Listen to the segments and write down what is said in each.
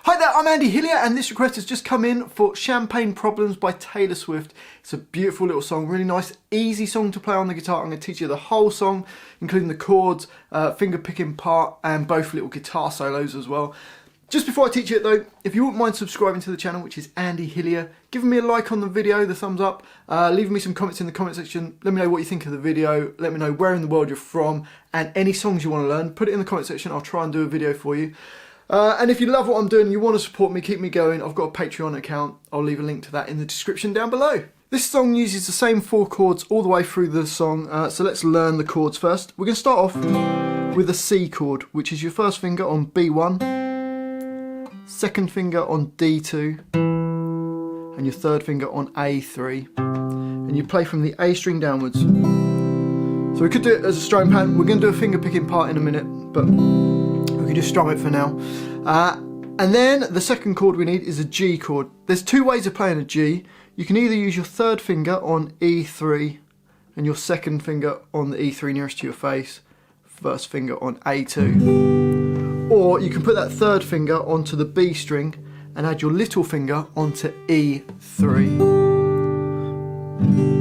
Hi there, I'm Andy Hillier, and this request has just come in for Champagne Problems by Taylor Swift. It's a beautiful little song, really nice, easy song to play on the guitar. I'm going to teach you the whole song, including the chords, finger picking part, and both little guitar solos as well. Just before I teach you it though, if you wouldn't mind subscribing to the channel, which is Andy Hillier, giving me a like on the video, the thumbs up, leaving me some comments in the comment section, let me know what you think of the video, let me know where in the world you're from, and any songs you want to learn, put it in the comment section, I'll try and do a video for you. And if you love what I'm doing and you want to support me, keep me going, I've got a Patreon account. I'll leave a link to that in the description down below. This song uses the same 4 chords all the way through the song, so let's learn the chords first. We're going to start off with a C chord, which is your first finger on B1, second finger on D2, and your third finger on A3. And you play from the A string downwards. So we could do it as a strumming pattern. We're going to do a finger picking part in a minute, but we can just strum it for now. And then the second chord we need is a G chord. There's 2 ways of playing a G. You can either use your third finger on E3 and your second finger on the E3 nearest to your face, first finger on A2. Or you can put that third finger onto the B string and add your little finger onto E3.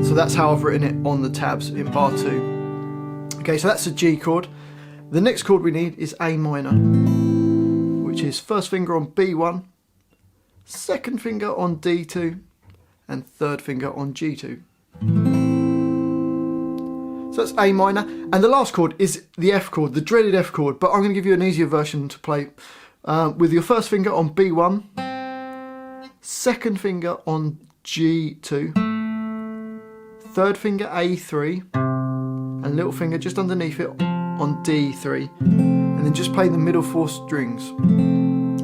So that's how I've written it on the tabs in bar 2. Okay, so that's a G chord. The next chord we need is A minor, which is first finger on B1, second finger on D2, and third finger on G2. So that's A minor. And the last chord is the F chord, the dreaded F chord, but I'm going to give you an easier version to play with your first finger on B1, second finger on G2, third finger A3, and little finger just underneath it on D3, and then just play the middle 4 strings.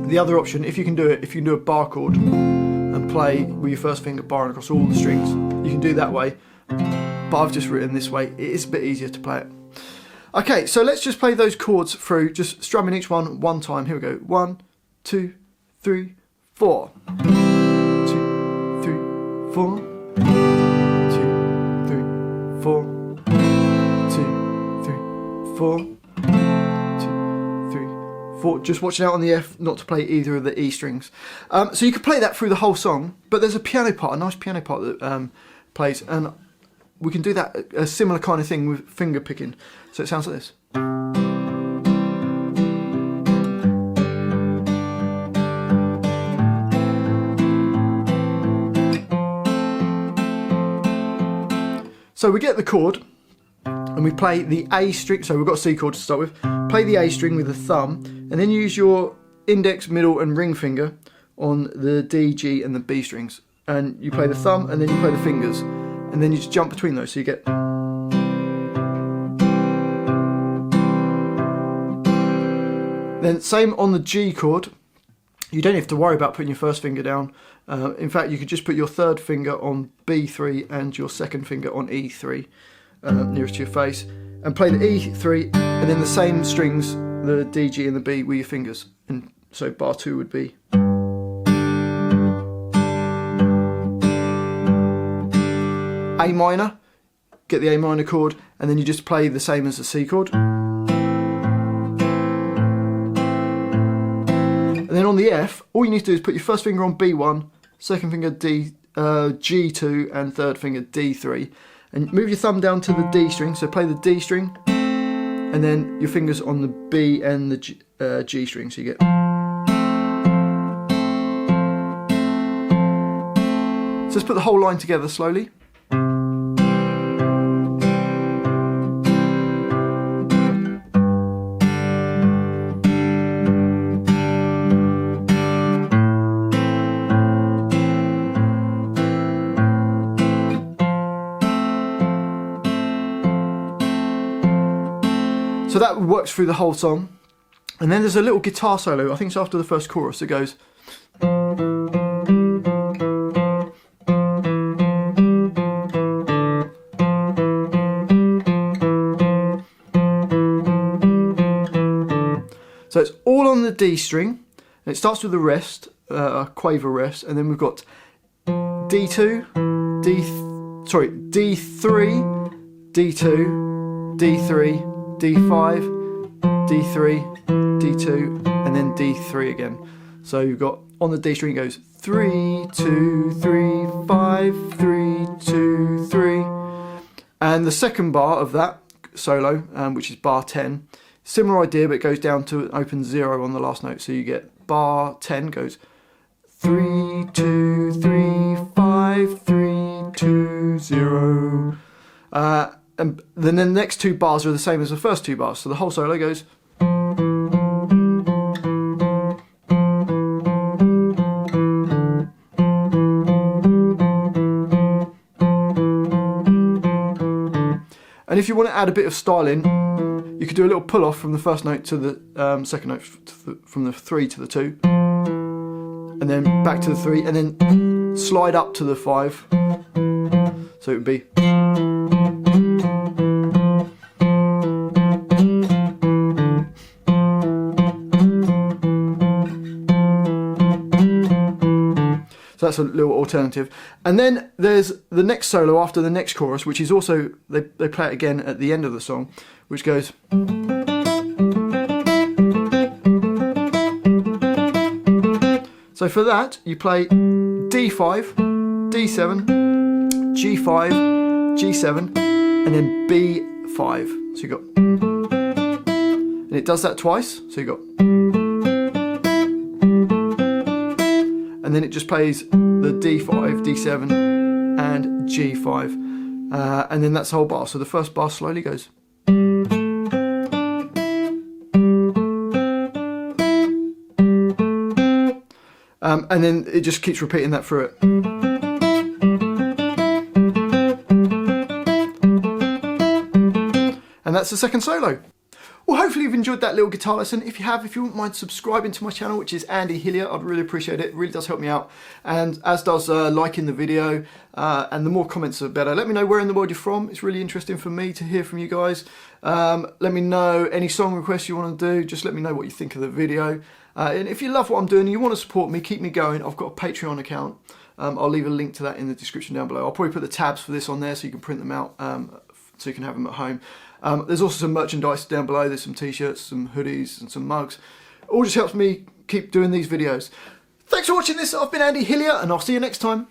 The other option, if you can do it, if you can do a bar chord and play with your first finger barring across all the strings, you can do that way, but I've just written this way. It is a bit easier to play it. Okay, so let's just play those chords through, just strumming each one time. Here we go. 1, 2, 3, 4. 2, 3, 4. 2, 3, 4. 4, 2, 3, 4. Just watching out on the F not to play either of the E strings. So you can play that through the whole song, but there's a piano part, a nice piano part that plays, and we can do that, a similar kind of thing with finger picking. So it sounds like this. So we get the chord, and we play the A string, so we've got a C chord to start with, play the A string with the thumb, and then use your index, middle and ring finger on the D, G and the B strings. And you play the thumb and then you play the fingers, and then you just jump between those, so you get... Then same on the G chord, you don't have to worry about putting your first finger down. In fact, you could just put your third finger on B3 and your second finger on E3. Nearest to your face, and play the E3 and then the same strings, the D, G and the B, with your fingers. And so bar 2 would be A minor, get the A minor chord, and then you just play the same as the C chord. And then on the F, all you need to do is put your first finger on B1, second finger G2 and third finger D3. And move your thumb down to the D string, so play the D string, and then your fingers on the B and the G string, so you get... So let's put the whole line together slowly. So that works through the whole song. And then there's a little guitar solo, I think it's after the first chorus, it goes... So it's all on the D string, and it starts with the rest, a quaver rest, and then we've got D2, D3, D2, D3, D5, D3, D2, and then D3 again. So you've got, on the D string it goes 3, 2, 3, 5, 3, 2, 3. And the second bar of that solo, which is bar 10, similar idea, but it goes down to an open 0 on the last note. So you get bar 10 goes 3, 2, 3, 5, 3, 2, 0. And then the next two bars are the same as the first two bars. So the whole solo goes. And if you want to add a bit of style in, you could do a little pull off from the first note to the second note, from the 3 to the 2, and then back to the 3, and then slide up to the 5. So it would be. So that's a little alternative. And then there's the next solo after the next chorus, which is also, they play it again at the end of the song, which goes. So for that, you play D5, D7, G5, G7, and then B5. So you got, and it does that twice. So you got. And then it just plays the D5, D7, and G5. And then that's the whole bar. So the first bar slowly goes. And then it just keeps repeating that through it. And that's the second solo. Well, hopefully you've enjoyed that little guitar lesson. If you have, if you wouldn't mind subscribing to my channel, which is Andy Hillier, I'd really appreciate it. It really does help me out. And as does liking the video. And the more comments the better. Let me know where in the world you're from. It's really interesting for me to hear from you guys. Let me know any song requests you want to do. Just let me know what you think of the video. And if you love what I'm doing and you want to support me, keep me going, I've got a Patreon account. I'll leave a link to that in the description down below. I'll probably put the tabs for this on there so you can print them out, so you can have them at home. There's also some merchandise down below. There's some t-shirts, some hoodies and some mugs. All just helps me keep doing these videos. Thanks for watching this. I've been Andy Hillier and I'll see you next time.